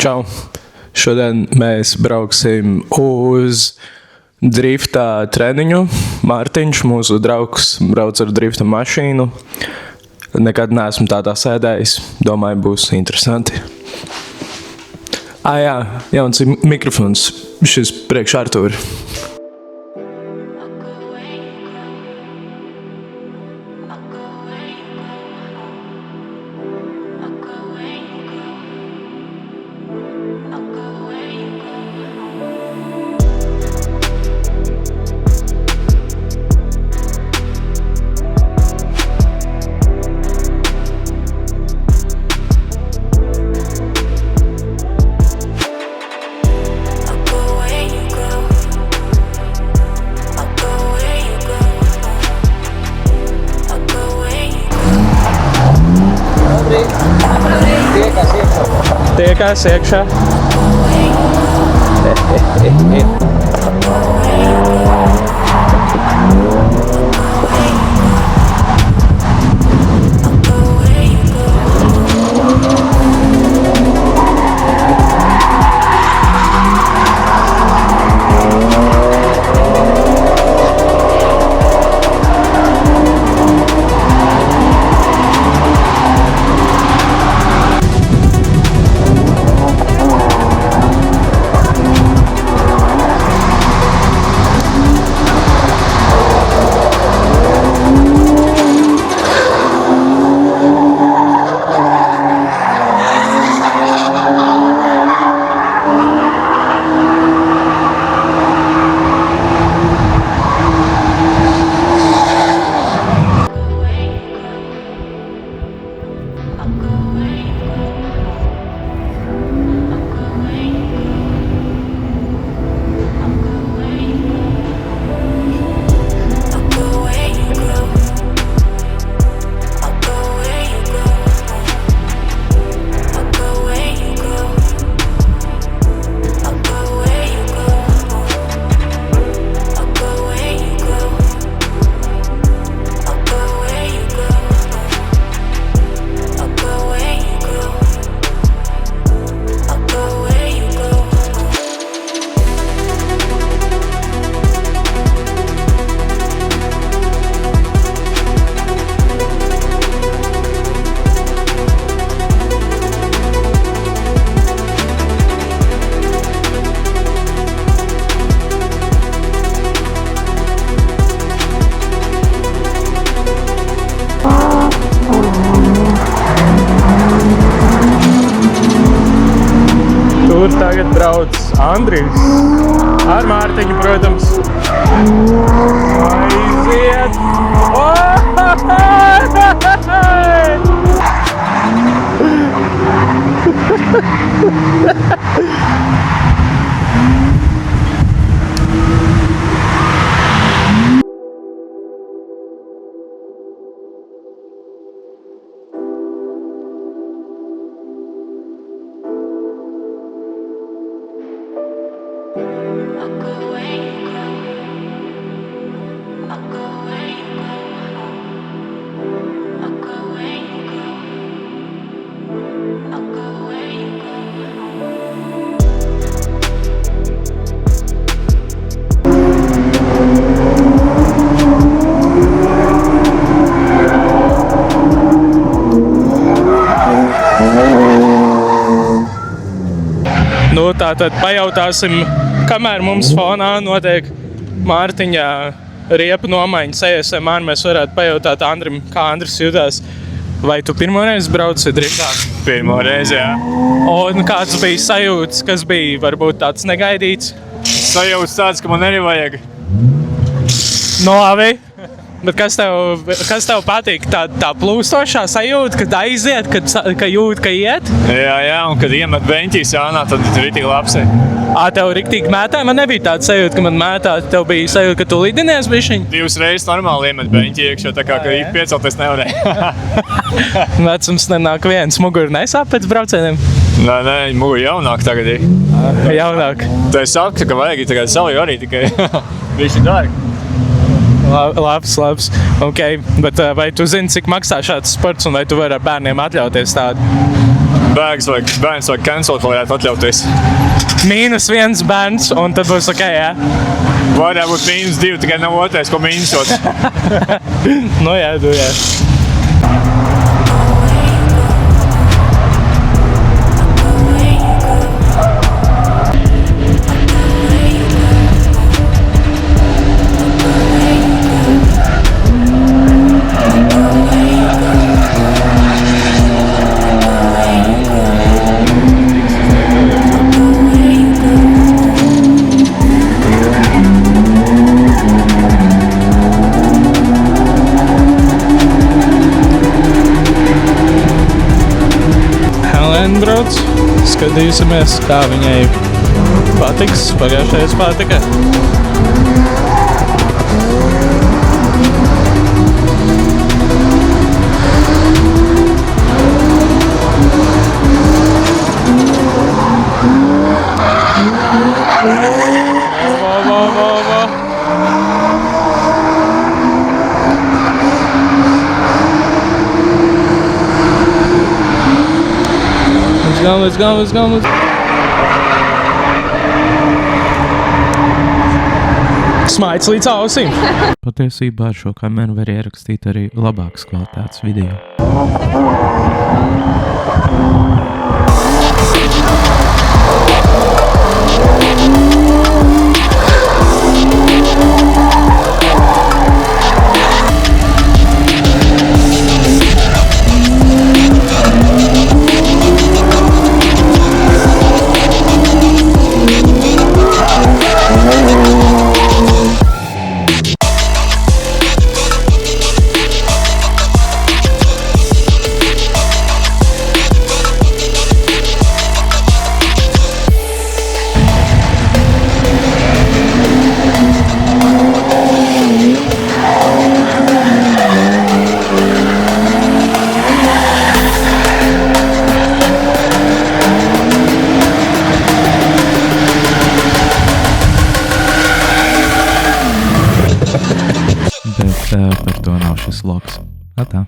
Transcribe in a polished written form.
Čau! Šodien mēs brauksim uz drifta treniņu. Mārtiņš, mūsu draugs, brauc ar drifta mašīnu. Nekad neesmu tādā sēdējis. Domāju, būs interesanti. Jā, jauns mikrofons. Šis priekš Artūri. Tiekās iekšā. Tur tagad brauc Andrijs ar Mārtiņu, protams. Aiziet! Tātad pajautāsim, kamēr mums fonā notiek Mārtiņa riepu nomaiņas ASMR, mēs varētu pajautāt Andrim, kā Andris jutās. Vai tu pirmo reizi brauci driftā? Pirmo reizi, jā. Un kāds bija sajūtas, kas bija varbūt tāds negaidīts? Sajūtas tāds, ka man arī vajag. No labi. Bet kas tev patīk? Tā plūstošā sajūta, kad aiziet, ka jūt, ka iet? Jā, un kad iemet beņķīs jānā, tad ir tik labs. Tev riktīgi mētā? Man nebija tāda sajūta, ka man mētā. Tev bija sajūta, ka tu lidinies bišķiņ? 2 reizes normāli iemet beņķi iekšā, tā kā ka piecelties nevarēja. Vecums nenāk viens. Muguri nesāp pēc braucieniem? Nē, muguri jaunāk tagad ir. Jaunāk? Tā es saku, ka vajag tagad savu arī tikai bišķi dārgi. Labs. Okay. Bet vai tu zini, cik maksā šāds sports un vai tu vari ar bērniem atļauties tādu? bērns vai cancel, ko varētu atļauties. -1 bērns, un tad būs ok, jā? Varētu būt -2, tikai nav otrais, ko mīnusot. Nu jā, tu jā. Helēna brauc, skatīsimies, kā viņai patiks, pagājušajās patika. Let's go. Smaids līdz ausīm. Patiesībā ar šo kameru var ierakstīt arī labākas kvalitātes video. Bet par to nav šis vlogs. Tā.